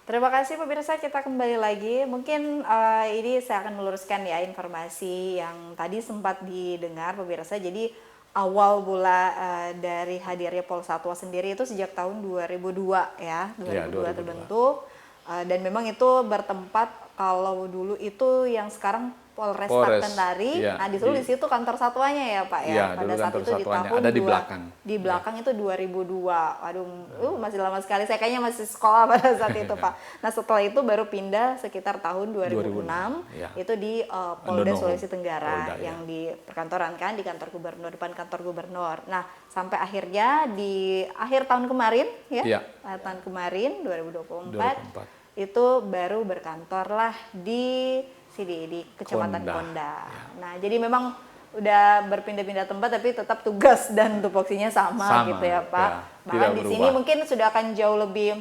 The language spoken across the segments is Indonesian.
Terima kasih pemirsa, kita kembali lagi. Mungkin ini saya akan meluruskan ya informasi yang tadi sempat didengar pemirsa. Jadi awal mula dari hadirnya Polsatwa sendiri itu sejak tahun 2002 ya, 2002 terbentuk. Dan memang itu bertempat kalau dulu itu yang sekarang Polresta Kendari. Ya, nah, di situ kantor satuannya ya Pak ya. Ya, pada saat itu di tahun ada di belakang. Di belakang itu 2002. Waduh, masih lama sekali. Saya kayaknya masih sekolah pada saat itu Pak. Nah, setelah itu baru pindah sekitar tahun 2006 ya. Itu di Polda Sulawesi Tenggara Polda, yang di perkantoran kan, di kantor gubernur, depan kantor gubernur. Nah, sampai akhirnya di akhir tahun kemarin ya. Tahun kemarin 2024 itu baru berkantor lah di Kecamatan Konda. Ya. Nah, jadi memang udah berpindah-pindah tempat tapi tetap tugas dan tupoksinya sama gitu ya Pak. Ya, bahkan di sini mungkin sudah akan jauh lebih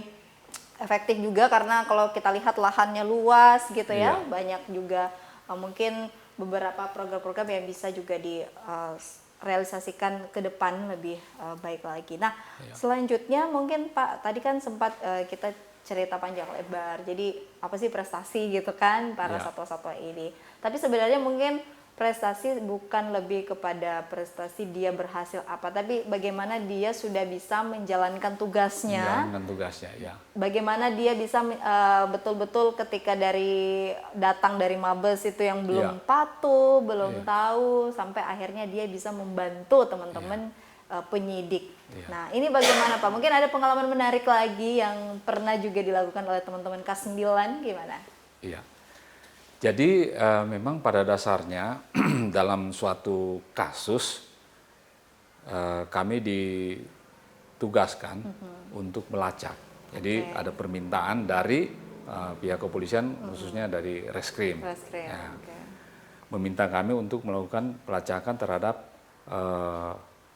efektif juga karena kalau kita lihat lahannya luas gitu ya. Banyak juga mungkin beberapa program-program yang bisa juga direalisasikan ke depan lebih baik lagi. Nah, selanjutnya mungkin Pak tadi kan sempat kita cerita panjang lebar. Jadi apa sih prestasi gitu kan para satwa-satwa ini. Tapi sebenarnya mungkin prestasi bukan lebih kepada prestasi dia berhasil apa, tapi bagaimana dia sudah bisa menjalankan tugasnya. Ya. Bagaimana dia bisa betul-betul ketika datang dari Mabes itu yang belum patuh, belum tahu, sampai akhirnya dia bisa membantu teman-teman penyidik. Nah, ini bagaimana Pak? Mungkin ada pengalaman menarik lagi yang pernah juga dilakukan oleh teman-teman K9, gimana? Iya. Jadi memang pada dasarnya dalam suatu kasus kami ditugaskan untuk melacak. Jadi ada permintaan dari pihak kepolisian, khususnya dari Reskrim. Meminta kami untuk melakukan pelacakan terhadap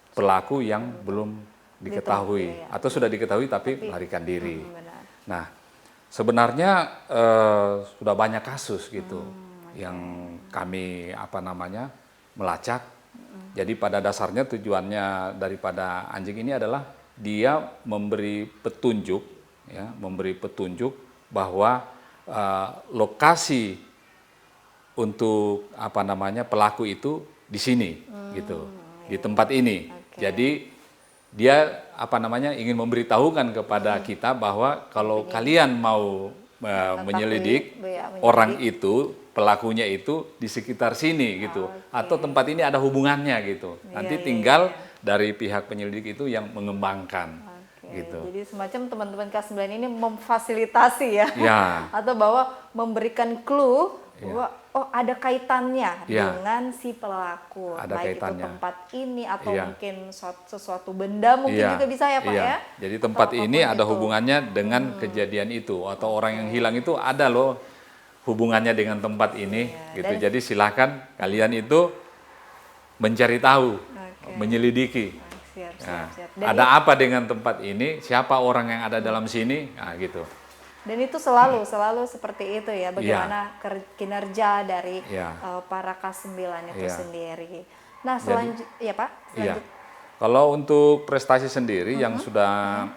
pelaku yang belum diketahui atau sudah diketahui tapi melarikan diri. Nah, sebenarnya sudah banyak kasus gitu yang kami melacak. Jadi pada dasarnya tujuannya daripada anjing ini adalah dia memberi petunjuk bahwa lokasi untuk pelaku itu di sini gitu, di tempat ini. Jadi dia ingin memberitahukan kepada kita bahwa kalau kalian mau menyelidik orang itu, pelakunya itu di sekitar sini gitu, atau tempat ini ada hubungannya gitu. Nanti tinggal dari pihak penyelidik itu yang mengembangkan. Gitu. Jadi semacam teman-teman K9 ini memfasilitasi ya. Atau bahwa memberikan clue bahwa ada kaitannya dengan si pelaku, baik itu tempat ini atau mungkin sesuatu benda mungkin juga bisa ya Pak ya. Jadi tempat ini ada hubungannya dengan kejadian itu, atau orang yang hilang itu ada loh hubungannya dengan tempat ini gitu. Jadi silakan kalian itu mencari tahu, menyelidiki. Siap. Ada apa dengan tempat ini? Siapa orang yang ada dalam sini? Nah, gitu. Dan itu selalu seperti itu ya, bagaimana kinerja dari para K9 itu sendiri. Nah, selanjutnya Pak. Kalau untuk prestasi sendiri yang sudah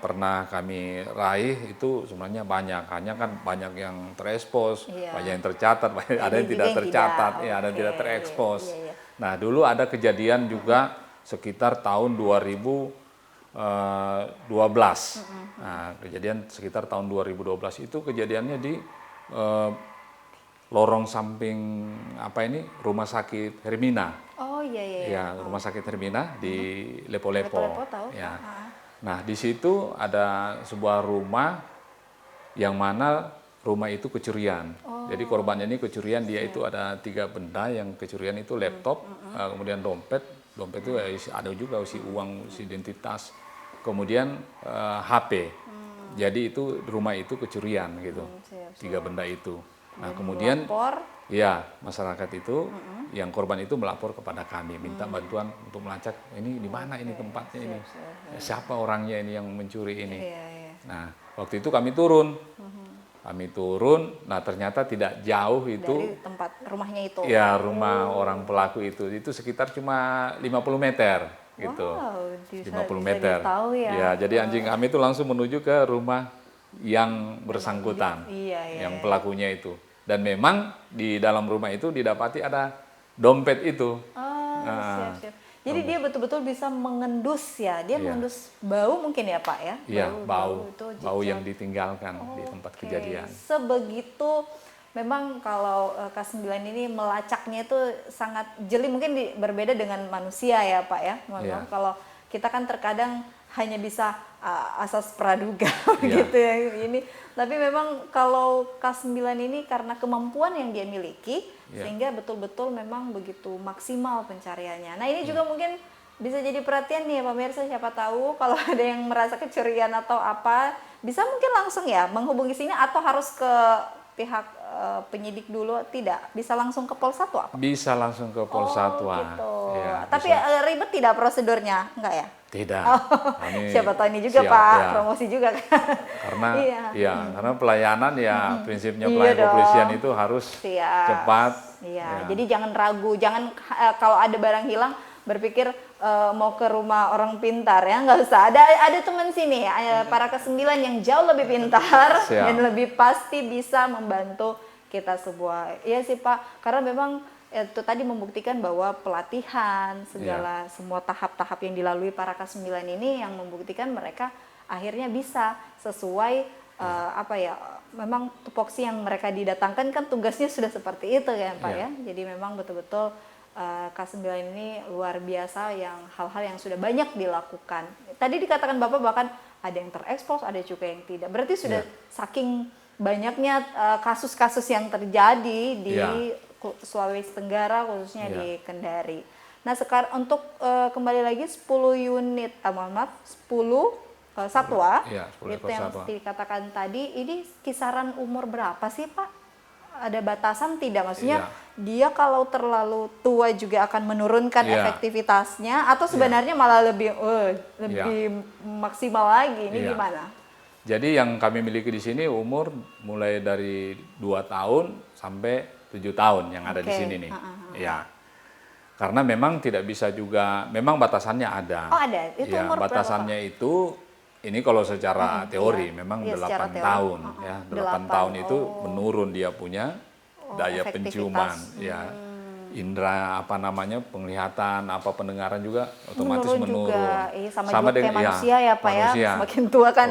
pernah kami raih itu sebenarnya banyak. Hanya kan banyak yang terekspos, banyak yang tercatat, ada yang tidak tercatat, ada yang tidak terekspos. Nah, dulu ada kejadian juga sekitar tahun 2012. Nah, kejadian sekitar tahun 2012 itu kejadiannya di lorong samping Rumah Sakit Hermina. Rumah Sakit Hermina di Lepo-Lepo. Nah, di situ ada sebuah rumah yang mana rumah itu kecurian. Jadi korbannya ini kecurian, dia itu ada 3 benda yang kecurian itu laptop, kemudian dompet itu ada juga isi uang, isi identitas, kemudian HP. Jadi itu rumah itu kecurian gitu, 3 benda itu. Nah kemudian masyarakat itu yang korban itu melapor kepada kami, minta bantuan untuk melacak ini di mana ini tempatnya ini, siapa orangnya ini yang mencuri ini. Nah waktu itu kami turun. Nah ternyata tidak jauh itu dari tempat rumahnya itu. Ya, rumah orang pelaku itu sekitar cuma 50 meter gitu. 50 meter. Tahu ya. Jadi anjing kami itu langsung menuju ke rumah yang bersangkutan, yang pelakunya itu. Dan memang di dalam rumah itu didapati ada dompet itu. Siap. Jadi dia betul-betul bisa mengendus ya, dia mengendus bau mungkin ya Pak ya? Iya, bau yang ditinggalkan di tempat kejadian. Sebegitu memang kalau K9 ini melacaknya itu sangat jeli, mungkin berbeda dengan manusia ya Pak ya. Maaf, kalau kita kan terkadang hanya bisa asas praduga gitu ya ini. Tapi memang kalau K9 ini karena kemampuan yang dia miliki, sehingga betul-betul memang begitu maksimal pencariannya. Nah ini juga mungkin bisa jadi perhatian nih ya pemirsa, siapa tahu kalau ada yang merasa kecurigaan atau apa, bisa mungkin langsung ya menghubungi sini atau harus ke pihak penyidik dulu, tidak? Bisa langsung ke Pol Satwa? Bisa langsung ke Pol Satwa. Gitu. Ya, tapi ribet tidak prosedurnya? Enggak ya? Tidak. Siapa tahu ini juga Pak, promosi juga kan? Karena karena pelayanan ya prinsipnya pelayanan kepolisian itu harus cepat. Jadi jangan ragu, jangan kalau ada barang hilang berpikir mau ke rumah orang pintar ya, nggak usah. Ada teman sini ya, para K9 yang jauh lebih pintar dan lebih pasti bisa membantu kita semua. Iya sih Pak, karena memang itu tadi membuktikan bahwa pelatihan segala semua tahap-tahap yang dilalui para K9 ini yang membuktikan mereka akhirnya bisa sesuai memang tupoksi yang mereka didatangkan kan tugasnya sudah seperti itu ya Pak ya. Jadi memang betul-betul K9 ini luar biasa yang hal-hal yang sudah banyak dilakukan. Tadi dikatakan Bapak bahkan ada yang terekspos, ada juga yang tidak. Berarti sudah saking banyaknya kasus-kasus yang terjadi di Sulawesi Tenggara khususnya di Kendari. Nah sekarang untuk kembali lagi 10 unit, 10 satwa itu yang dikatakan tadi, ini kisaran umur berapa sih Pak? Ada batasan tidak? Maksudnya dia kalau terlalu tua juga akan menurunkan efektivitasnya atau sebenarnya malah lebih maksimal lagi? Ini gimana? Jadi yang kami miliki di sini umur mulai dari 2 tahun sampai 7 tahun yang ada di sini nih. Karena memang tidak bisa juga, memang batasannya ada. Oh ada, itu umur batasannya berapa? Itu ini kalau secara teori memang 8 tahun ya. 8 tahun itu menurun dia punya daya penciuman indera penglihatan, pendengaran juga otomatis menurun. Sama dengan manusia ya Pak ya, semakin tua kan.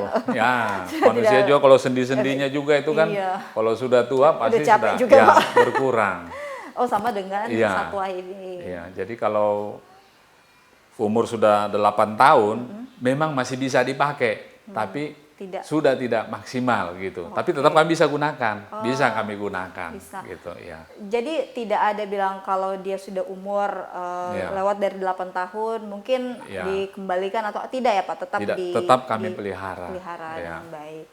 Manusia juga kalau sendi-sendinya juga itu kan kalau sudah tua pasti sudah berkurang. Sama dengan satwa ini. Jadi kalau umur sudah 8 tahun memang masih bisa dipakai, tapi sudah tidak maksimal gitu. Tapi tetap kami bisa gunakan, bisa kami gunakan. Gitu ya. Jadi tidak ada bilang kalau dia sudah umur lewat dari 8 tahun mungkin dikembalikan atau tidak ya Pak? Tetap kami pelihara. Dengan baik.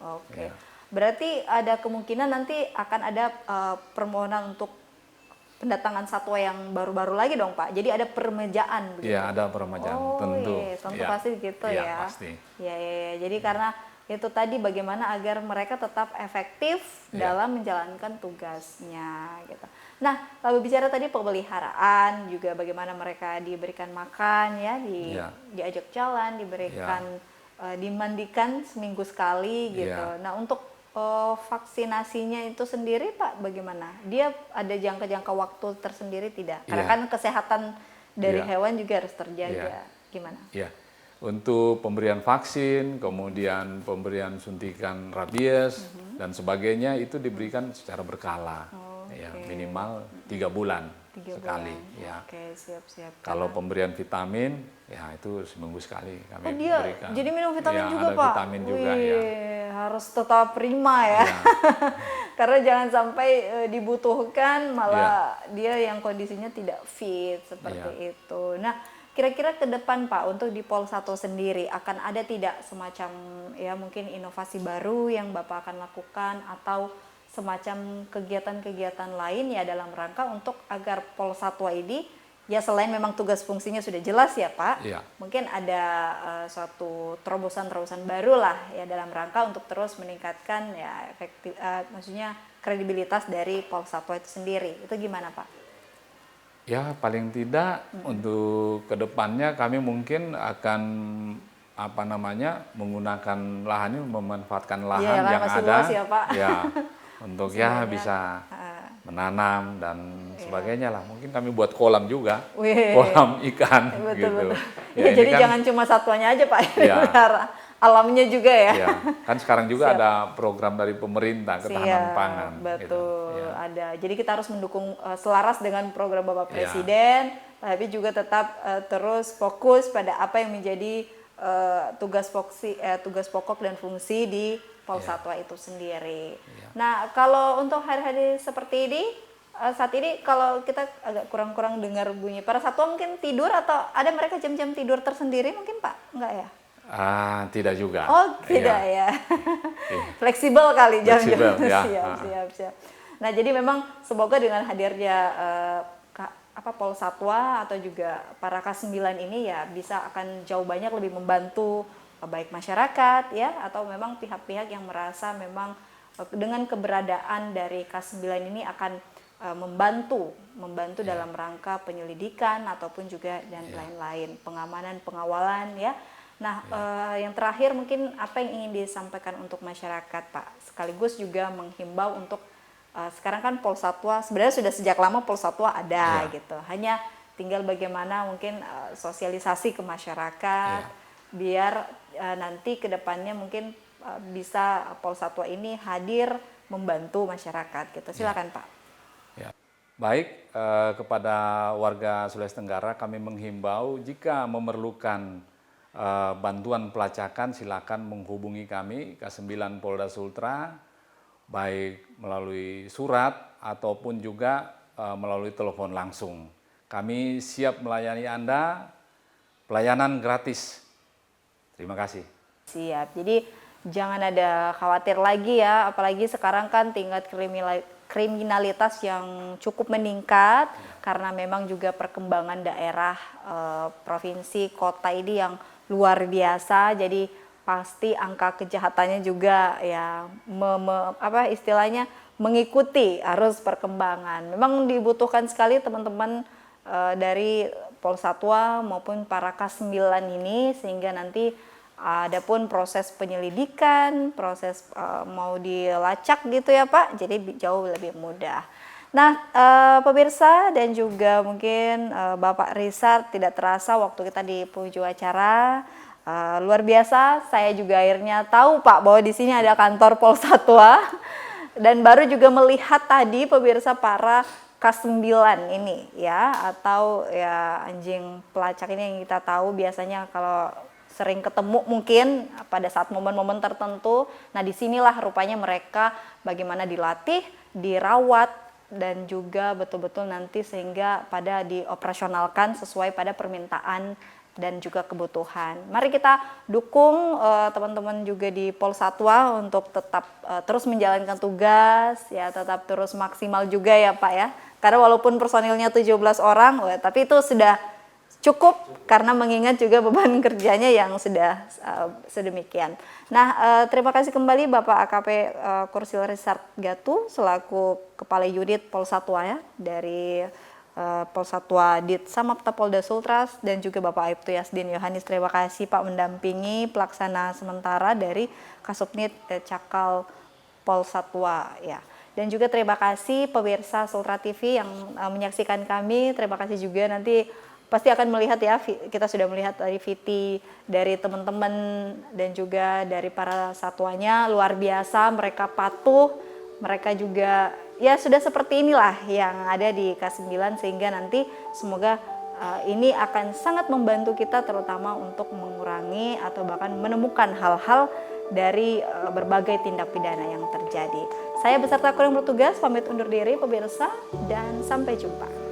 Berarti ada kemungkinan nanti akan ada permohonan untuk pendatangan satwa yang baru-baru lagi dong Pak. Jadi ada peremajaan begitu. Iya, ada peremajaan tentu. Tentu pasti gitu ya. Pasti. Jadi karena itu tadi bagaimana agar mereka tetap efektif dalam menjalankan tugasnya gitu. Nah, kalau bicara tadi pemeliharaan juga bagaimana mereka diberikan makan diajak jalan, diberikan dimandikan seminggu sekali gitu. Nah, untuk vaksinasinya itu sendiri Pak bagaimana? Dia ada jangka-jangka waktu tersendiri tidak? Karena kan kesehatan dari hewan juga harus terjaga. Gimana? Untuk pemberian vaksin, kemudian pemberian suntikan rabies dan sebagainya itu diberikan secara berkala, minimal 3 bulan sekali. Siap. Kalau pemberian vitamin, itu seminggu sekali kami berikan. Jadi minum vitamin juga ada Pak? Vitamin juga harus tetap prima ya. Karena jangan sampai dibutuhkan malah dia yang kondisinya tidak fit seperti itu. Nah, kira-kira ke depan Pak untuk di Pol Satwa sendiri akan ada tidak semacam mungkin inovasi baru yang Bapak akan lakukan atau semacam kegiatan-kegiatan lain dalam rangka untuk agar Pol Satwa ini selain memang tugas fungsinya sudah jelas ya Pak, mungkin ada suatu terobosan-terobosan baru lah dalam rangka untuk terus meningkatkan maksudnya kredibilitas dari Pol Satwa itu sendiri. Itu gimana Pak? Paling tidak untuk kedepannya kami mungkin akan apa namanya menggunakan lahannya, memanfaatkan lahan Iya, kan yang masih ada, luas ya, Pak. ya untuk Masih ya banyak. bisa menanam dan sebagainya lah. Mungkin kami buat kolam juga, Wih. kolam ikan Betul, gitu. betul. Ya, Ya, ini jadi kan, jangan cuma satwanya aja Pak, ya, alamnya juga ya. ya, kan sekarang juga Siap. ada program dari pemerintah ketahanan Siap, pangan. betul, Gitu. Ya. ada. Jadi kita harus mendukung selaras dengan program Bapak Ya. Presiden, tapi juga tetap terus fokus pada apa yang menjadi tugas pokok dan fungsi di Polsatwa itu sendiri. Ya. Nah, kalau untuk hari-hari seperti ini, saat ini kalau kita agak kurang-kurang dengar bunyi para satwa mungkin tidur, atau ada mereka jam-jam tidur tersendiri mungkin Pak? Enggak ya? Tidak juga. Oh, tidak ya. Fleksibel kali jam-jam. Fleksibel, ya. Siap. Nah, jadi memang semoga dengan hadirnya Polsatwa atau juga para K9 ini ya bisa akan jauh banyak lebih membantu baik masyarakat ya, atau memang pihak-pihak yang merasa memang dengan keberadaan dari K9 ini akan membantu dalam rangka penyelidikan ataupun juga dan lain-lain, pengamanan, pengawalan ya. Nah, yang terakhir mungkin apa yang ingin disampaikan untuk masyarakat Pak, sekaligus juga menghimbau untuk sekarang kan Polsatwa sebenarnya sudah sejak lama Polsatwa ada gitu, hanya tinggal bagaimana mungkin sosialisasi ke masyarakat biar nanti kedepannya mungkin bisa Polsatwa ini hadir membantu masyarakat gitu. Silakan Pak. Ya. Baik, kepada warga Sulawesi Tenggara kami menghimbau jika memerlukan bantuan pelacakan silakan menghubungi kami K9 Polda Sultra, baik melalui surat ataupun juga melalui telepon langsung. Kami siap melayani Anda, pelayanan gratis. Terima kasih. Siap, jadi jangan ada khawatir lagi ya, apalagi sekarang kan tingkat kriminalitas yang cukup meningkat karena memang juga perkembangan daerah, provinsi, kota ini yang luar biasa, jadi pasti angka kejahatannya juga ya istilahnya mengikuti arus perkembangan. Memang dibutuhkan sekali teman-teman dari Polsatwa maupun para K9 ini, sehingga nanti adapun proses penyelidikan, proses mau dilacak gitu ya Pak, jadi jauh lebih mudah. Nah, pemirsa dan juga mungkin Bapak Risar, tidak terasa waktu kita di penghujung acara. Luar biasa, saya juga akhirnya tahu Pak bahwa di sini ada kantor Polsatwa, dan baru juga melihat tadi pemirsa para K9 ini ya, atau ya anjing pelacak ini yang kita tahu biasanya kalau sering ketemu mungkin pada saat momen-momen tertentu. Nah, disinilah rupanya mereka bagaimana dilatih, dirawat, dan juga betul-betul nanti sehingga pada dioperasionalkan sesuai pada permintaan dan juga kebutuhan. Mari kita dukung teman-teman juga di Polsatwa untuk tetap terus menjalankan tugas, ya tetap terus maksimal juga ya Pak ya. Karena walaupun personilnya 17 orang, tapi itu sudah cukup karena mengingat juga beban kerjanya yang sudah sedemikian. Nah, terima kasih kembali Bapak AKP Kursil Richard Gatu selaku Kepala Unit Polsatwa ya dari Polsatwa Dit Samapta Polda Sultra, dan juga Bapak Aibtu Yasdin Yohanis. Terima kasih Pak mendampingi pelaksana sementara dari Kasubnit Cakal Polsatwa ya. Dan juga terima kasih pemirsa Sultra TV yang menyaksikan kami. Terima kasih juga, nanti pasti akan melihat ya, kita sudah melihat dari VT dari teman-teman dan juga dari para satwanya, luar biasa, mereka patuh, mereka juga ya sudah seperti inilah yang ada di K9, sehingga nanti semoga ini akan sangat membantu kita terutama untuk mengurangi atau bahkan menemukan hal-hal dari berbagai tindak pidana yang terjadi. Saya beserta kru yang bertugas pamit undur diri pemirsa, dan sampai jumpa.